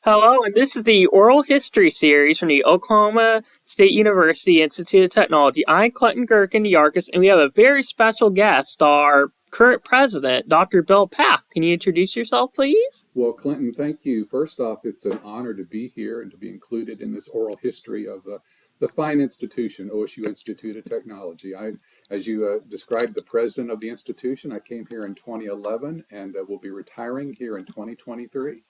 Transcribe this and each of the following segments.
Hello, and this is the Oral History Series from the Oklahoma State University Institute of Technology. I'm Clinton Gherkin, the archivist, and we have a very special guest, our current president, Dr. Bill Paff. Can you introduce yourself, please? Well, Clinton, thank you. First off, it's an honor to be here and to be included in this oral history of the fine institution, OSU Institute of Technology. As you described, the president of the institution, I came here in 2011 and will be retiring here in 2023.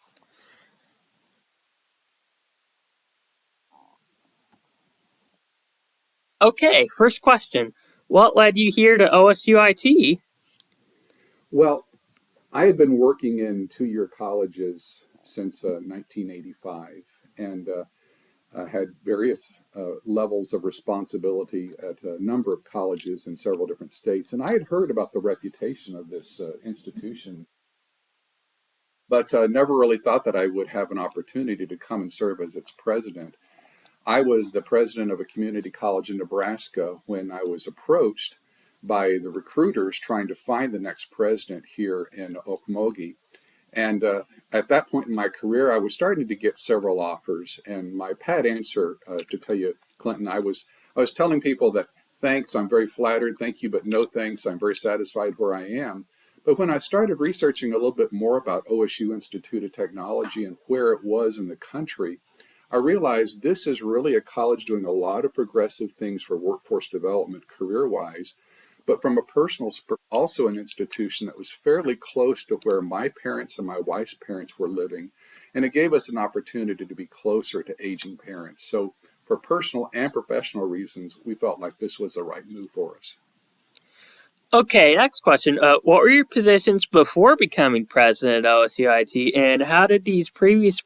Okay, first question. What led you here to OSUIT? Well, I had been working in two-year colleges since 1985 and had various levels of responsibility at a number of colleges in several different states. And I had heard about the reputation of this institution, but never really thought that I would have an opportunity to come and serve as its president. I was the president of a community college in Nebraska when I was approached by the recruiters trying to find the next president here in Okmulgee. And at that point in my career, I was starting to get several offers. And my pat answer, to tell you, Clinton, I was telling people that thanks, I'm very flattered, thank you, but no thanks, I'm very satisfied where I am. But when I started researching a little bit more about OSU Institute of Technology and where it was in the country, I realized this is really a college doing a lot of progressive things for workforce development career-wise, but from a personal, also an institution that was fairly close to where my parents and my wife's parents were living. And it gave us an opportunity to be closer to aging parents. So for personal and professional reasons, we felt like this was the right move for us. Okay, next question. What were your positions before becoming president at OSUIT, and how did these previous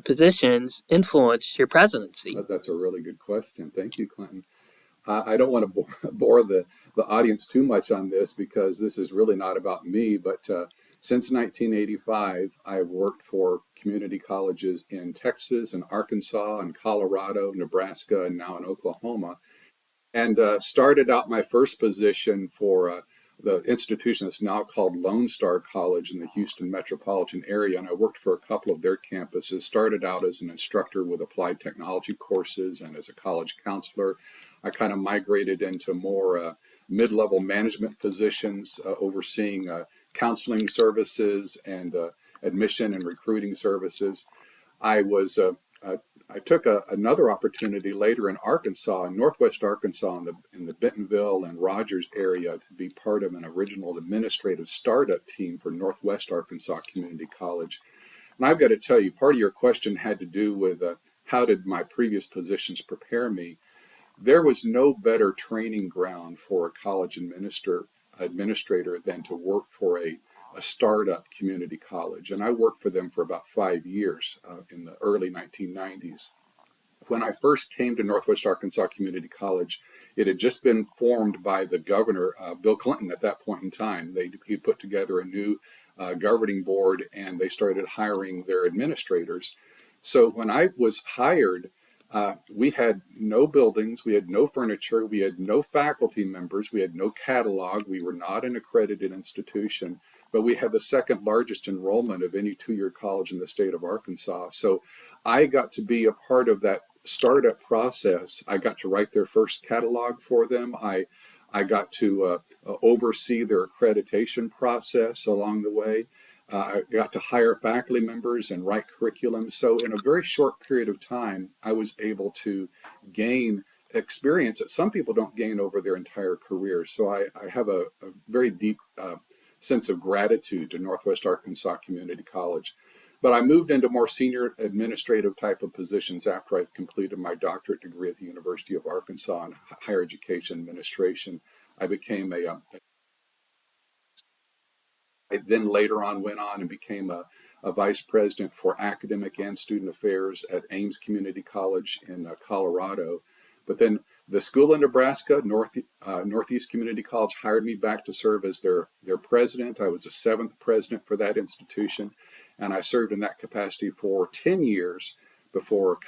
positions influence your presidency? That's a really good question. Thank you, Clinton. I don't want to bore the audience too much on this because this is really not about me, but since 1985, I've worked for community colleges in Texas and Arkansas and Colorado, Nebraska, and now in Oklahoma. And started out my first position for the institution that's now called Lone Star College in the Houston metropolitan area. And I worked for a couple of their campuses. Started out as an instructor with applied technology courses and as a college counselor. I kind of migrated into more mid-level management positions, overseeing counseling services and admission and recruiting services. I was I took another opportunity later in Arkansas, in Northwest Arkansas, in the Bentonville and Rogers area, to be part of an original administrative startup team for Northwest Arkansas Community College. And I've got to tell you, part of your question had to do with how did my previous positions prepare me. There was no better training ground for a college administrator than to work for a startup community college. And I worked for them for about 5 years in the early 1990s. When I first came to Northwest Arkansas Community College, it had just been formed by the governor, Bill Clinton, at that point in time. He put together a new governing board and they started hiring their administrators. So when I was hired, we had no buildings, we had no furniture, we had no faculty members, we had no catalog, we were not an accredited institution, but we had the second largest enrollment of any two-year college in the state of Arkansas. So I got to be a part of that startup process. I got to write their first catalog for them. I got to oversee their accreditation process along the way. I got to hire faculty members and write curriculum. So in a very short period of time, I was able to gain experience that some people don't gain over their entire career. So I have a very deep sense of gratitude to Northwest Arkansas Community College. But I moved into more senior administrative type of positions after I completed my doctorate degree at the University of Arkansas in higher education administration. I became I then later on went on and became a vice president for academic and student affairs at Ames Community College in Colorado. But then the school in Nebraska, Northeast Community College, hired me back to serve as their president. I was the seventh president for that institution, and I served in that capacity for 10 years before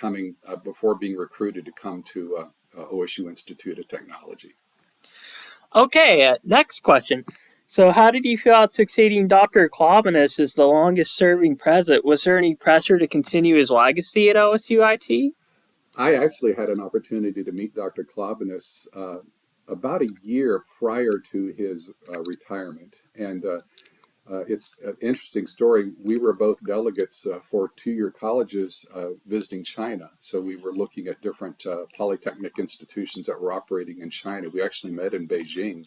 being recruited to come to OSU Institute of Technology. Okay, next question. So, how did you feel about succeeding Dr. Klobunis as the longest serving president? Was there any pressure to continue his legacy at OSUIT? I actually had an opportunity to meet Dr. Klobunis about a year prior to his retirement. And it's an interesting story. We were both delegates for 2-year colleges visiting China. So we were looking at different polytechnic institutions that were operating in China. We actually met in Beijing.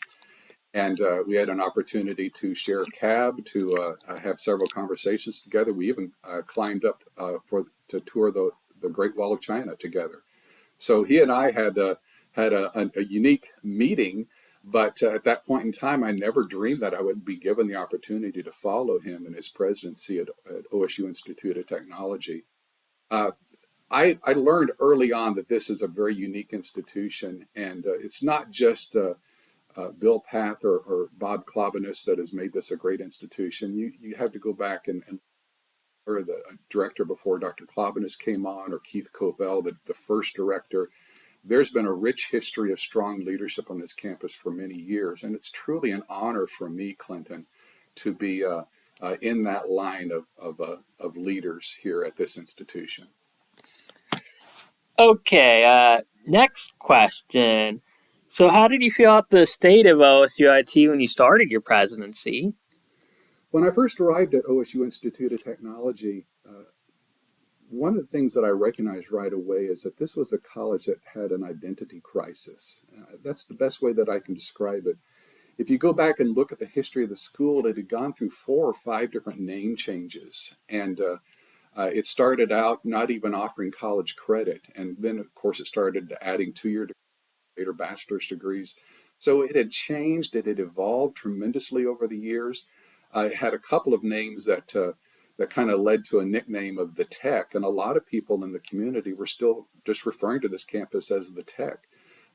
And we had an opportunity to share a cab, to have several conversations together. We even climbed up to tour the Great Wall of China together. So he and I had a unique meeting, but at that point in time, I never dreamed that I would be given the opportunity to follow him in his presidency at OSU Institute of Technology. Uh, I learned early on that this is a very unique institution, and it's not just Bill Path or Bob Klobunis that has made this a great institution. You have to go back and or the director before Dr. Klobunis came on, or Keith Covell, the first director. There's been a rich history of strong leadership on this campus for many years, and it's truly an honor for me, Clinton, to be in that line of leaders here at this institution. Okay, next question. So, how did you feel about the state of OSUIT when you started your presidency? When I first arrived at OSU Institute of Technology, one of the things that I recognized right away is that this was a college that had an identity crisis. That's the best way that I can describe it. If you go back and look at the history of the school, it had gone through 4 or 5 different name changes. And it started out not even offering college credit. And then, of course, it started adding 2-year later bachelor's degrees. So it had changed, it had evolved tremendously over the years. It had a couple of names that kind of led to a nickname of the Tech, and a lot of people in the community were still just referring to this campus as the Tech,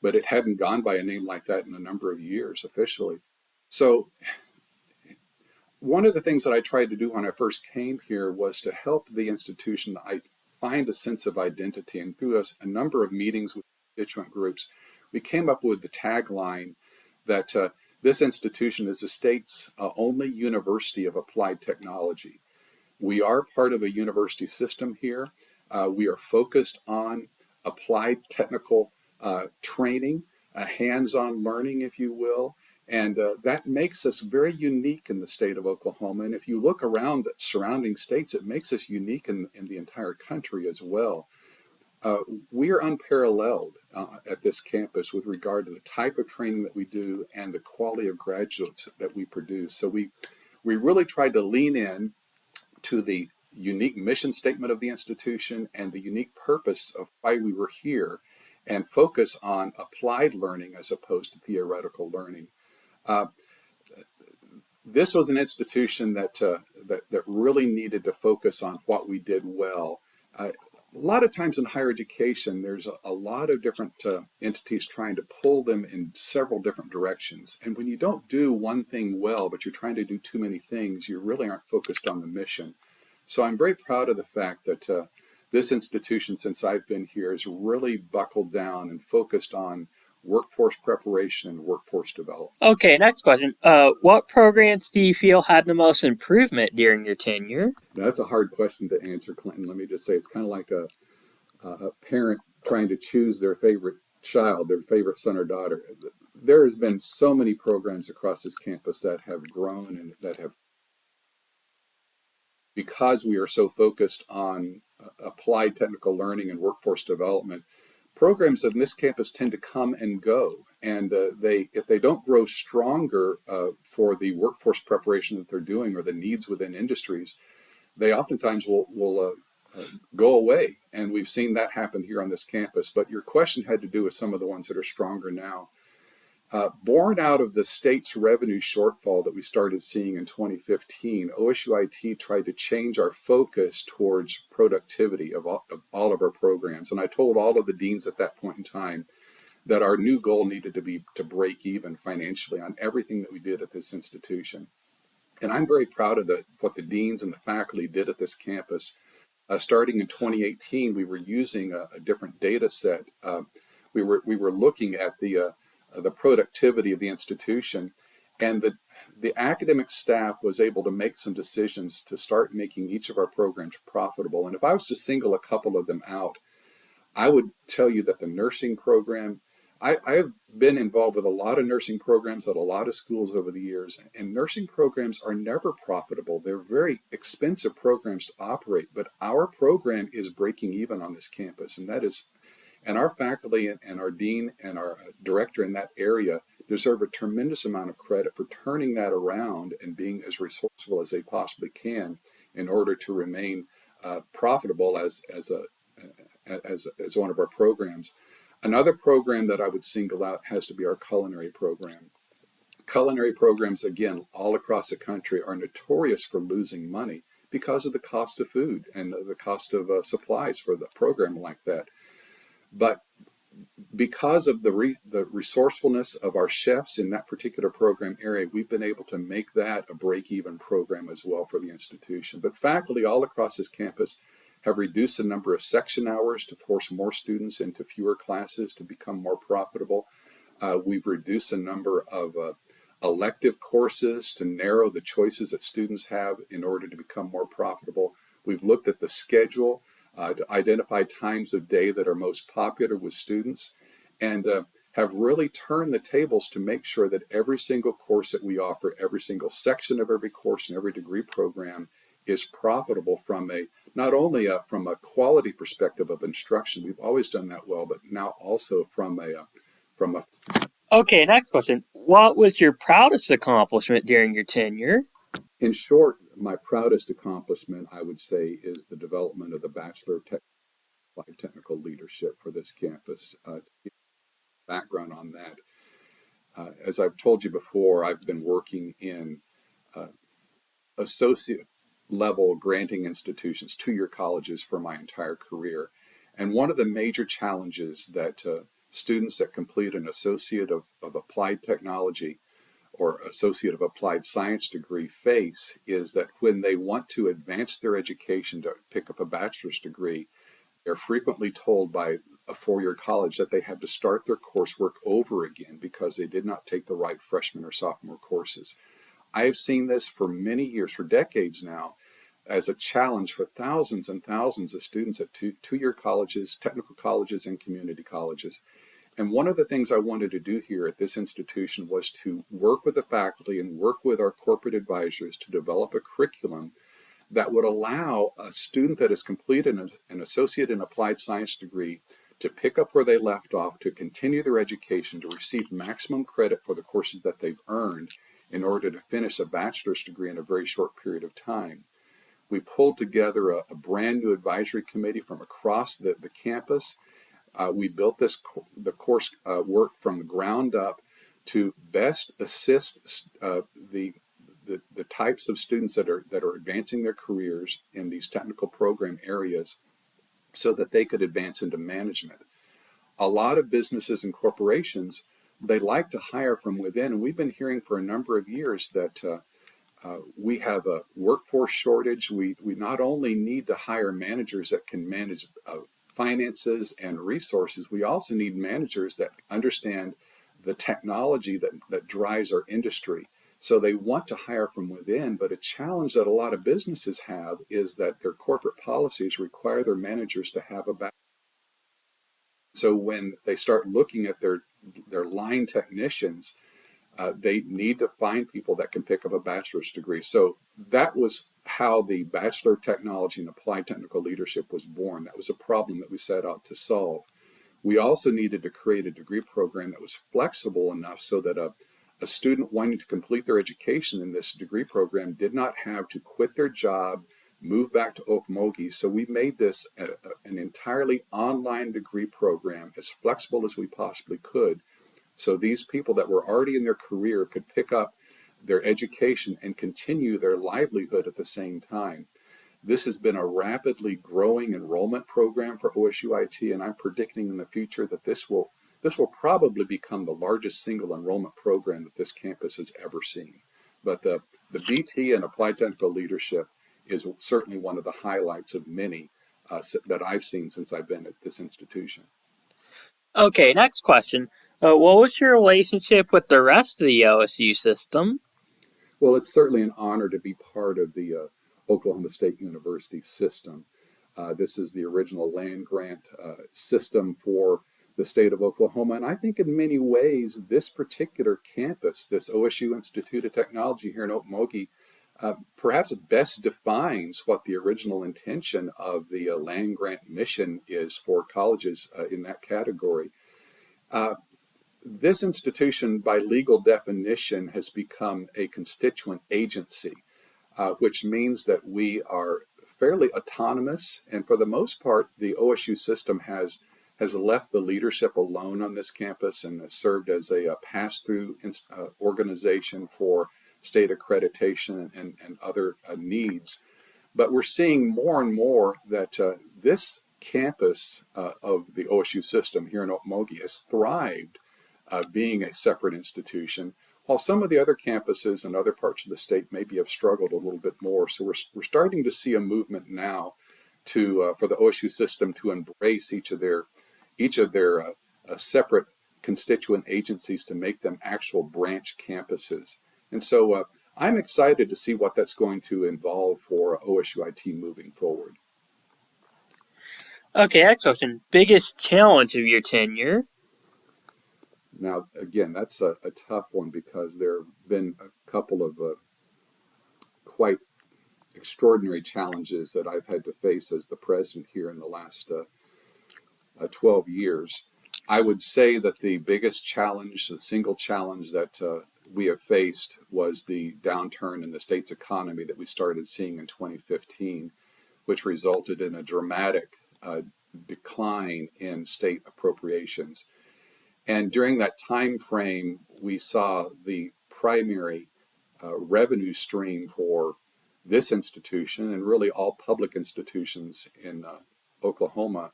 but it hadn't gone by a name like that in a number of years officially. So one of the things that I tried to do when I first came here was to help the institution find a sense of identity. And through a number of meetings with constituent groups, we came up with the tagline that this institution is the state's only university of applied technology. We are part of a university system here. We are focused on applied technical training, hands-on learning, if you will. And that makes us very unique in the state of Oklahoma. And if you look around the surrounding states, it makes us unique in the entire country as well. We are unparalleled at this campus with regard to the type of training that we do and the quality of graduates that we produce. So we really tried to lean in to the unique mission statement of the institution and the unique purpose of why we were here, and focus on applied learning as opposed to theoretical learning. Uh, this was an institution that really needed to focus on what we did well. A lot of times in higher education, there's a lot of different entities trying to pull them in several different directions. And when you don't do one thing well, but you're trying to do too many things, you really aren't focused on the mission. So I'm very proud of the fact that this institution, since I've been here, has really buckled down and focused on workforce preparation and workforce development. Okay, next question. What programs do you feel had the most improvement during your tenure? Now, that's a hard question to answer, Clinton. Let me just say it's kind of like a parent trying to choose their favorite child, their favorite son or daughter. There has been so many programs across this campus that have grown and that have, because we are so focused on applied technical learning and workforce development, programs in this campus tend to come and go. And if they don't grow stronger for the workforce preparation that they're doing or the needs within industries, they oftentimes will go away. And we've seen that happen here on this campus. But your question had to do with some of the ones that are stronger now. Born out of the state's revenue shortfall that we started seeing in 2015, OSUIT tried to change our focus towards productivity of all of our programs. And I told all of the deans at that point in time that our new goal needed to be to break even financially on everything that we did at this institution. And I'm very proud of what the deans and the faculty did at this campus. Starting in 2018, we were using a different data set. We were looking at the productivity of the institution, and the academic staff was able to make some decisions to start making each of our programs profitable. And if I was to single a couple of them out, I would tell you that the nursing program, I've been involved with a lot of nursing programs at a lot of schools over the years, and nursing programs are never profitable. They're very expensive programs to operate, but our program is breaking even on this campus, and our faculty and our dean and our director in that area deserve a tremendous amount of credit for turning that around and being as resourceful as they possibly can in order to remain profitable as one of our programs. Another program that I would single out has to be our culinary program. Culinary programs, again, all across the country are notorious for losing money because of the cost of food and the cost of supplies for the program like that. But because of the resourcefulness of our chefs in that particular program area, we've been able to make that a break-even program as well for the institution. But faculty all across this campus have reduced the number of section hours to force more students into fewer classes to become more profitable. We've reduced the number of elective courses to narrow the choices that students have in order to become more profitable. We've looked at the schedule to identify times of day that are most popular with students, and have really turned the tables to make sure that every single course that we offer, every single section of every course and every degree program is profitable from not only from a quality perspective of instruction. We've always done that well, but now also from a. Okay, next question. What was your proudest accomplishment during your tenure? In short, my proudest accomplishment, I would say, is the development of the Bachelor of Technical Leadership for this campus. To give background on that, as I've told you before, I've been working in associate level granting institutions, two-year colleges, for my entire career. And one of the major challenges that students that complete an Associate of Applied Technology or Associate of Applied Science degree face is that when they want to advance their education to pick up a bachelor's degree, they're frequently told by a four-year college that they have to start their coursework over again because they did not take the right freshman or sophomore courses. I have seen this for many years, for decades now, as a challenge for thousands and thousands of students at two-year colleges, technical colleges, and community colleges. And one of the things I wanted to do here at this institution was to work with the faculty and work with our corporate advisors to develop a curriculum that would allow a student that has completed an Associate in Applied Science degree to pick up where they left off, to continue their education, to receive maximum credit for the courses that they've earned in order to finish a bachelor's degree in a very short period of time. We pulled together a brand new advisory committee from across the campus. We built the course work from the ground up to best assist the types of students that are advancing their careers in these technical program areas so that they could advance into management. A lot of businesses and corporations, they like to hire from within, and we've been hearing for a number of years that we have a workforce shortage. We not only need to hire managers that can manage finances and resources, we also need managers that understand the technology that drives our industry. So they want to hire from within, but a challenge that a lot of businesses have is that their corporate policies require their managers to have a background. So when they start looking at their line technicians, they need to find people that can pick up a bachelor's degree. So that was how the Bachelor of Technology and Applied Technical Leadership was born. That was a problem that we set out to solve. We also needed to create a degree program that was flexible enough so that a student wanting to complete their education in this degree program did not have to quit their job, move back to Okmulgee. So we made this an entirely online degree program, as flexible as we possibly could. So these people that were already in their career could pick up their education and continue their livelihood at the same time. This has been a rapidly growing enrollment program for OSUIT, and I'm predicting in the future that this will probably become the largest single enrollment program that this campus has ever seen. But the BT and Applied Technical Leadership is certainly one of the highlights of many that I've seen since I've been at this institution. Okay, next question. What was your relationship with the rest of the OSU system? Well, it's certainly an honor to be part of the Oklahoma State University system. This is the original land grant system for the state of Oklahoma. And I think in many ways, this particular campus, this OSU Institute of Technology here in Okmulgee, perhaps best defines what the original intention of the land grant mission is for colleges in that category. Uh, this institution, by legal definition, has become a constituent agency, which means that we are fairly autonomous. And for the most part, the OSU system has left the leadership alone on this campus and has served as a pass-through organization for state accreditation and other needs. But we're seeing more and more that this campus of the OSU system here in Okmulgee has thrived being a separate institution, while some of the other campuses in other parts of the state maybe have struggled a little bit more. So we're starting to see a movement now to for the OSU system to embrace each of their separate constituent agencies to make them actual branch campuses. And so I'm excited to see what that's going to involve for OSU IT moving forward. Okay, next question. Biggest challenge of your tenure? Now, again, that's a tough one because there have been a couple of quite extraordinary challenges that I've had to face as the president here in the last 12 years. I would say that the biggest challenge, the single challenge that we have faced was the downturn in the state's economy that we started seeing in 2015, which resulted in a dramatic decline in state appropriations. And during that time frame, we saw the primary revenue stream for this institution and really all public institutions in Oklahoma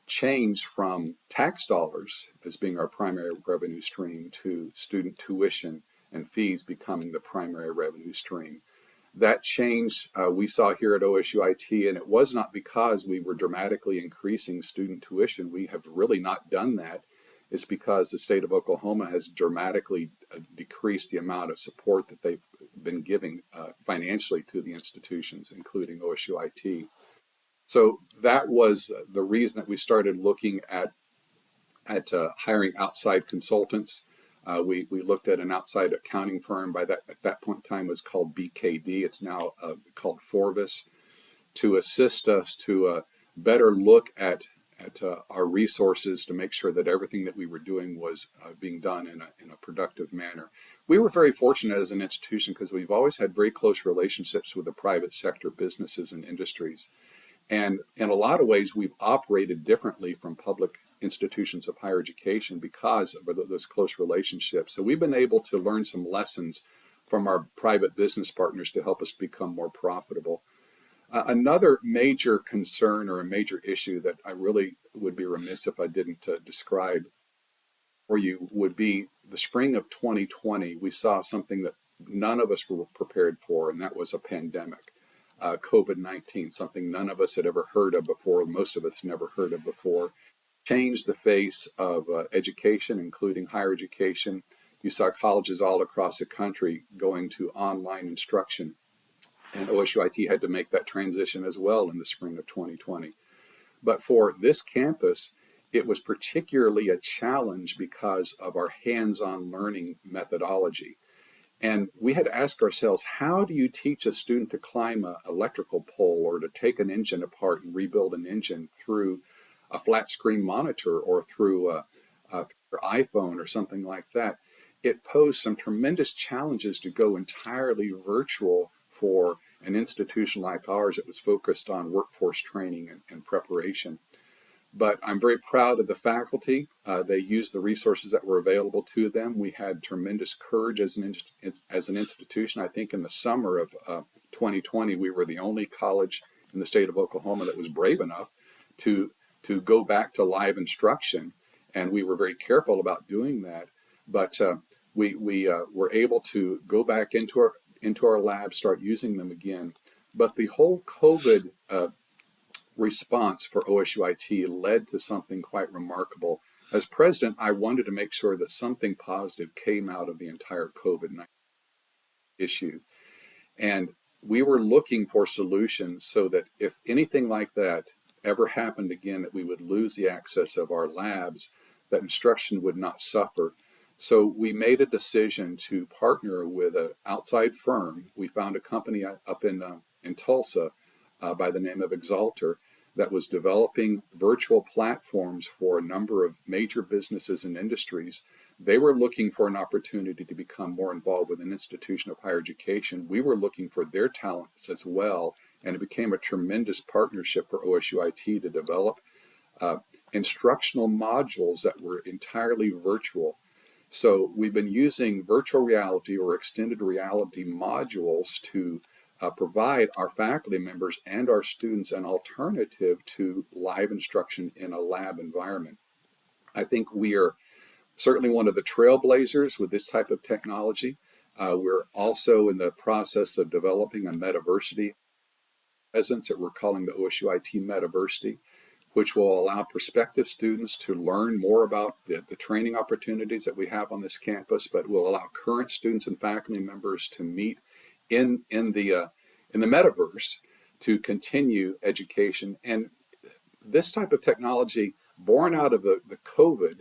change from tax dollars as being our primary revenue stream to student tuition and fees becoming the primary revenue stream. That change we saw here at OSU IT, and it was not because we were dramatically increasing student tuition. We have really not done that. It's because the state of Oklahoma has dramatically decreased the amount of support that they've been giving financially to the institutions, including OSU IT. So that was the reason that we started looking at hiring outside consultants. We looked at an outside accounting firm at that point in time was called BKD. It's now called Forvis, to assist us to better look at our resources to make sure that everything that we were doing was being done in a productive manner. We were very fortunate as an institution because we've always had very close relationships with the private sector businesses and industries. And in a lot of ways, we've operated differently from public institutions of higher education because of those close relationships. So we've been able to learn some lessons from our private business partners to help us become more profitable. Another major concern or a major issue that I really would be remiss if I didn't describe for you would be the spring of 2020. We saw something that none of us were prepared for, and that was a pandemic. COVID-19, something none of us had ever heard of before, most of us never heard of before, changed the face of education, including higher education. You saw colleges all across the country going to online instruction, and OSU IT had to make that transition as well in the spring of 2020. But for this campus, it was particularly a challenge because of our hands-on learning methodology. And we had to ask ourselves, how do you teach a student to climb an electrical pole or to take an engine apart and rebuild an engine through a flat screen monitor or through your iPhone or something like that? It posed some tremendous challenges to go entirely virtual for an institution like ours that was focused on workforce training and preparation. But I'm very proud of the faculty. They used the resources that were available to them. We had tremendous courage as an institution. I think in the summer of 2020, we were the only college in the state of Oklahoma that was brave enough to go back to live instruction. And we were very careful about doing that. But we were able to go back into our labs, start using them again. But the whole COVID response for OSU IT led to something quite remarkable. As president, I wanted to make sure that something positive came out of the entire COVID-19 issue. And we were looking for solutions so that if anything like that ever happened again, that we would lose the access of our labs, that instruction would not suffer. So we made a decision to partner with an outside firm. We found a company up in Tulsa by the name of Exalter that was developing virtual platforms for a number of major businesses and industries. They were looking for an opportunity to become more involved with an institution of higher education. We were looking for their talents as well, and it became a tremendous partnership for OSUIT to develop uh, instructional modules that were entirely virtual. So we've been using virtual reality or extended reality modules to provide our faculty members and our students an alternative to live instruction in a lab environment. I think we are certainly one of the trailblazers with this type of technology. We're also in the process of developing a metaversity presence that we're calling the OSUIT Metaversity, which will allow prospective students to learn more about the training opportunities that we have on this campus, but will allow current students and faculty members to meet in the metaverse to continue education. And this type of technology, born out of the COVID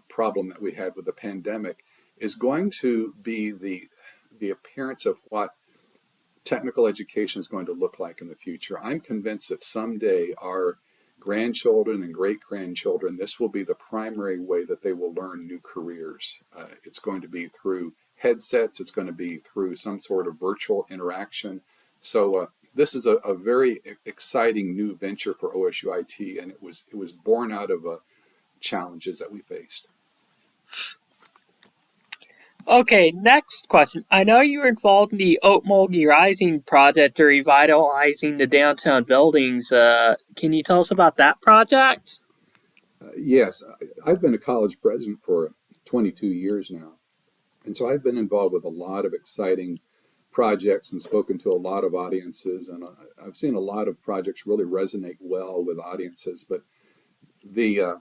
problem that we had with the pandemic, is going to be the appearance of what technical education is going to look like in the future. I'm convinced that someday our grandchildren and great grandchildren, this will be the primary way that they will learn new careers. It's going to be through headsets, it's going to be through some sort of virtual interaction. So this is a very exciting new venture for OSUIT, and it was born out of challenges that we faced. Okay, next question. I know you were involved in the Okmulgee Rising project to revitalizing the downtown buildings. Can you tell us about that project? Yes, I've been a college president for 22 years now. And so I've been involved with a lot of exciting projects and spoken to a lot of audiences. And I've seen a lot of projects really resonate well with audiences. But the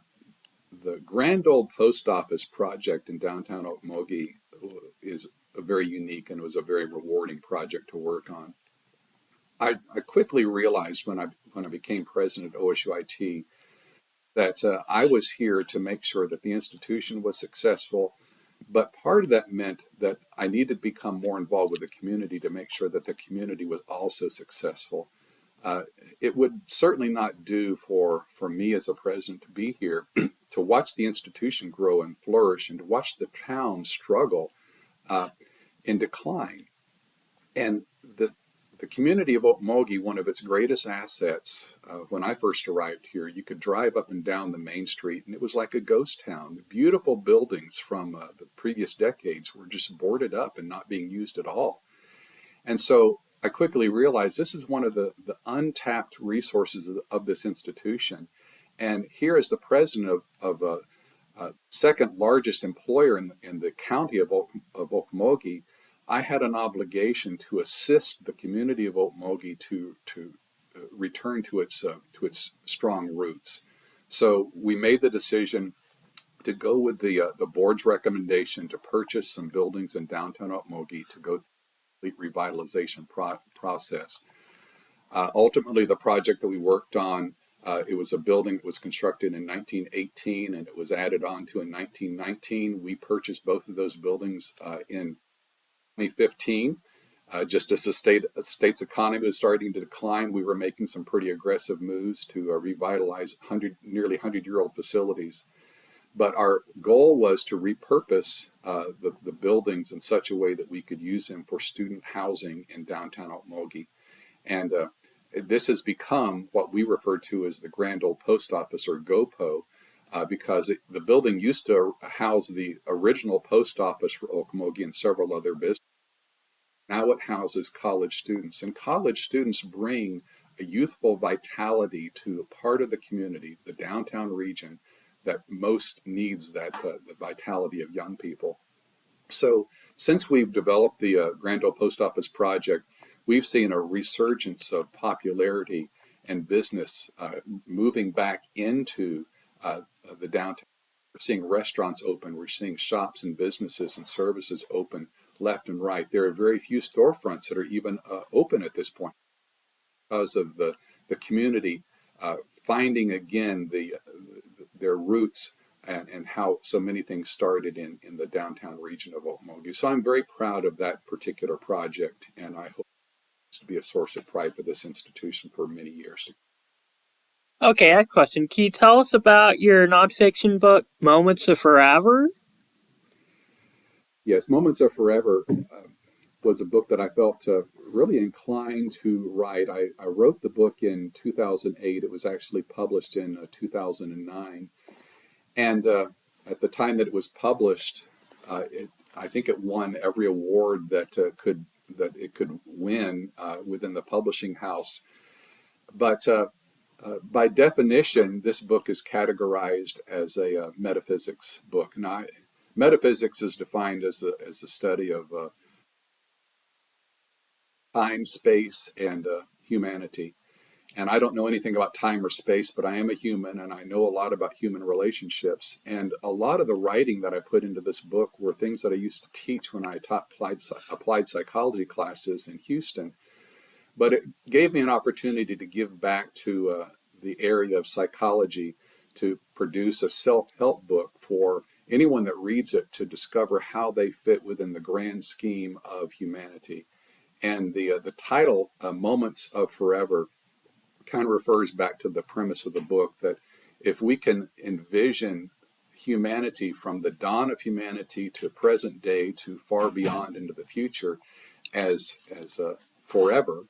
Grand Old Post Office project in downtown Okmulgee is a very unique and was a very rewarding project to work on. I quickly realized when I became president at OSUIT that I was here to make sure that the institution was successful, but part of that meant that I needed to become more involved with the community to make sure that the community was also successful. Uh, it would certainly not do for me as a president to be here to watch the institution grow and flourish and to watch the town struggle uh, in decline. And the community of Okmulgee, one of its greatest assets, when I first arrived here, you could drive up and down the main street, and it was like a ghost town. The beautiful buildings from the previous decades were just boarded up and not being used at all. And so I quickly realized this is one of the untapped resources of this institution. And here, as the president of second largest employer in the county of Okmulgee, I had an obligation to assist the community of Okmulgee to return to its strong roots. So we made the decision to go with the board's recommendation to purchase some buildings in downtown Okmulgee to go through the revitalization process. Ultimately, the project that we worked on, it was a building that was constructed in 1918 and it was added on to in 1919. We purchased both of those buildings in 2015. Just as the state's economy was starting to decline, we were making some pretty aggressive moves to revitalize nearly 100-year-old facilities. But our goal was to repurpose the buildings in such a way that we could use them for student housing in downtown Okmulgee. And this has become what we refer to as the Grand Old Post Office, or GOPO, because the building used to house the original post office for Okmulgee and several other businesses. Now it houses college students, and college students bring a youthful vitality to a part of the community, the downtown region, that most needs that the vitality of young people. So since we've developed the Grand Old Post Office project, we've seen a resurgence of popularity and business moving back into the downtown. We're seeing restaurants open, we're seeing shops and businesses and services open left and right. There are very few storefronts that are even open at this point because of the community finding again their roots and how so many things started in the downtown region of Okmulgee. So I'm very proud of that particular project, and I hope it's to be a source of pride for this institution for many years to come. Okay, next question. Can you tell us about your nonfiction book, Moments of Forever? Yes, Moments of Forever was a book that I felt really inclined to write. I wrote the book in 2008. It was actually published in 2009. And at the time that it was published, I think it won every award that it could win within the publishing house. But by definition, this book is categorized as a metaphysics book. Now, metaphysics is defined as the study of time, space, and humanity. And I don't know anything about time or space, but I am a human and I know a lot about human relationships. And a lot of the writing that I put into this book were things that I used to teach when I taught applied psychology classes in Houston. But it gave me an opportunity to give back to the area of psychology to produce a self-help book for anyone that reads it to discover how they fit within the grand scheme of humanity. And the title, Moments of Forever, kind of refers back to the premise of the book that if we can envision humanity from the dawn of humanity to present day to far beyond into the future as forever,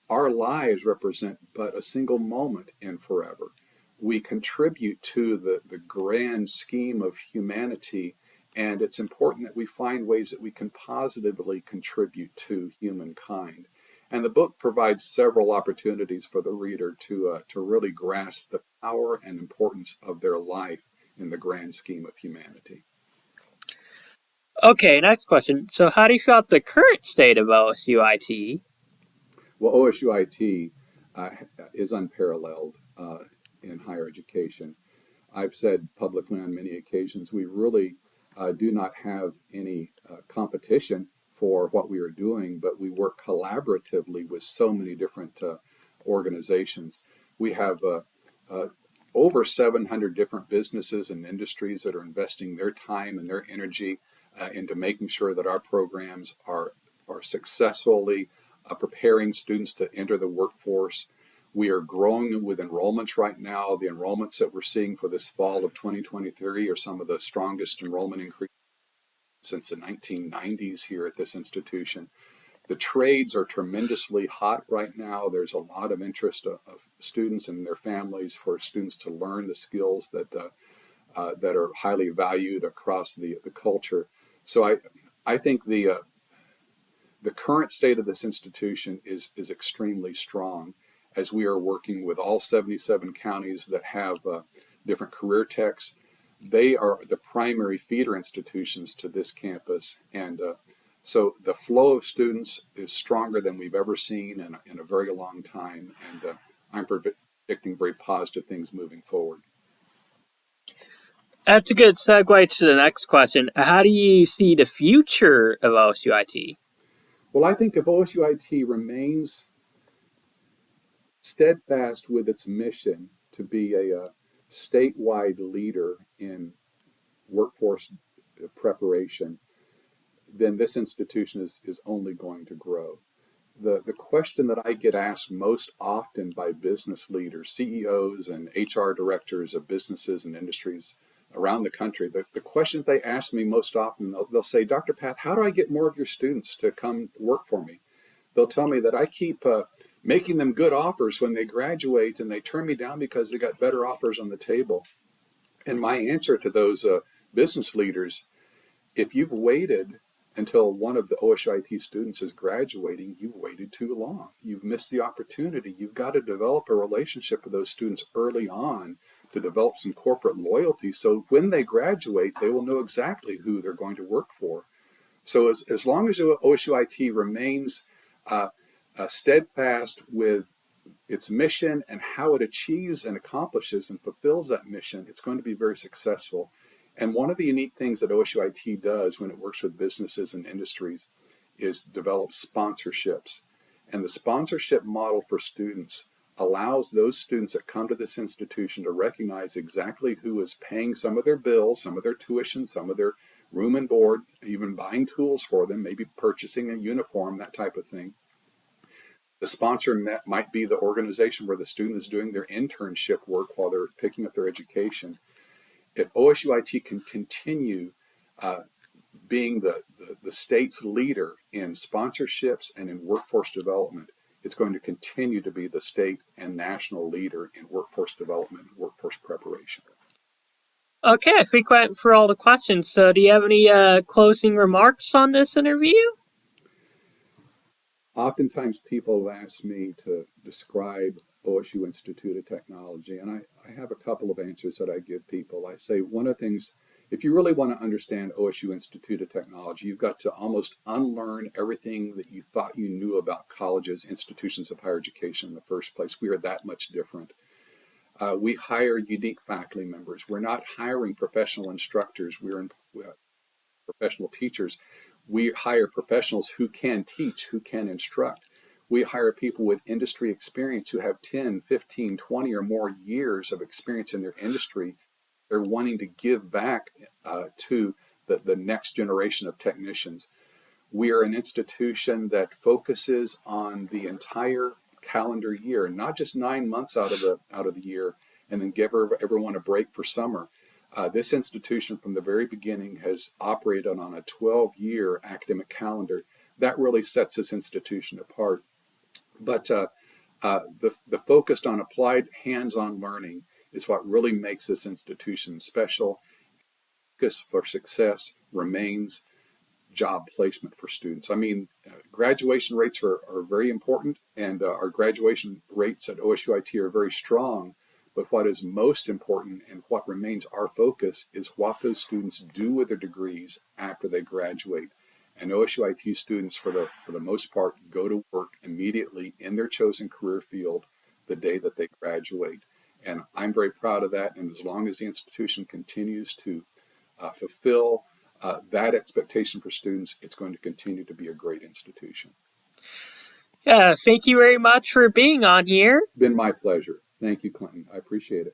our lives represent but a single moment in forever. We contribute to the grand scheme of humanity, and it's important that we find ways that we can positively contribute to humankind. And the book provides several opportunities for the reader to really grasp the power and importance of their life in the grand scheme of humanity. Okay, next question. So, how do you feel about the current state of OSUIT? Well, OSUIT is unparalleled in higher education. I've said publicly on many occasions, we really do not have any competition for what we are doing, but we work collaboratively with so many different organizations. We have over 700 different businesses and industries that are investing their time and their energy into making sure that our programs are successfully preparing students to enter the workforce. We are growing with enrollments right now. The enrollments that we're seeing for this fall of 2023 are some of the strongest enrollment increases since the 1990s here at this institution. The trades are tremendously hot right now. There's a lot of interest of students and their families for students to learn the skills that are highly valued across the culture. So I think the current state of this institution is extremely strong as we are working with all 77 counties that have different career techs. They are the primary feeder institutions to this campus, and so the flow of students is stronger than we've ever seen in a very long time, and I'm predicting very positive things moving forward. That's a good segue to the next question. How do you see the future of OSUIT? Well, I think if OSUIT remains steadfast with its mission to be a statewide leader in workforce preparation, then this institution is only going to grow. The question that I get asked most often by business leaders, CEOs, and HR directors of businesses and industries around the country, the question they ask me most often, they'll say, Dr. Pat, how do I get more of your students to come work for me? They'll tell me that I keep making them good offers when they graduate and they turn me down because they got better offers on the table. And my answer to those business leaders, if you've waited until one of the OSUIT students is graduating, you've waited too long. You've missed the opportunity. You've got to develop a relationship with those students early on to develop some corporate loyalty. So when they graduate, they will know exactly who they're going to work for. So as long as OSUIT remains steadfast with its mission and how it achieves and accomplishes and fulfills that mission, it's going to be very successful. And one of the unique things that OSUIT does when it works with businesses and industries is develop sponsorships. And the sponsorship model for students allows those students that come to this institution to recognize exactly who is paying some of their bills, some of their tuition, some of their room and board, even buying tools for them, maybe purchasing a uniform, that type of thing. The sponsor might be the organization where the student is doing their internship work while they're picking up their education. If OSUIT can continue being the state's leader in sponsorships and in workforce development, it's going to continue to be the state and national leader in workforce development and workforce preparation. Okay, I think we went for all the questions. So do you have any closing remarks on this interview? Oftentimes people ask me to describe OSU Institute of Technology, and I have a couple of answers that I give people. I say one of the things, if you really want to understand OSU Institute of Technology, you've got to almost unlearn everything that you thought you knew about colleges, institutions of higher education in the first place. We are that much different. We hire unique faculty members. We're not hiring professional instructors. We're professional teachers. We hire professionals who can teach, who can instruct. We hire people with industry experience who have 10, 15, 20 or more years of experience in their industry. They're wanting to give back to the next generation of technicians. We are an institution that focuses on the entire calendar year, not just 9 months out of the year, and then give everyone a break for summer. This institution from the very beginning has operated on a 12-year academic calendar. That really sets this institution apart. But the focus on applied hands-on learning is what really makes this institution special. Focus for success remains job placement for students. I mean, graduation rates are very important, and our graduation rates at OSUIT are very strong. But what is most important and what remains our focus is what those students do with their degrees after they graduate. And OSUIT students, for the most part, go to work immediately in their chosen career field the day that they graduate. And I'm very proud of that. And as long as the institution continues to fulfill that expectation for students, it's going to continue to be a great institution. Yeah, thank you very much for being on here. Been my pleasure. Thank you, Clinton. I appreciate it.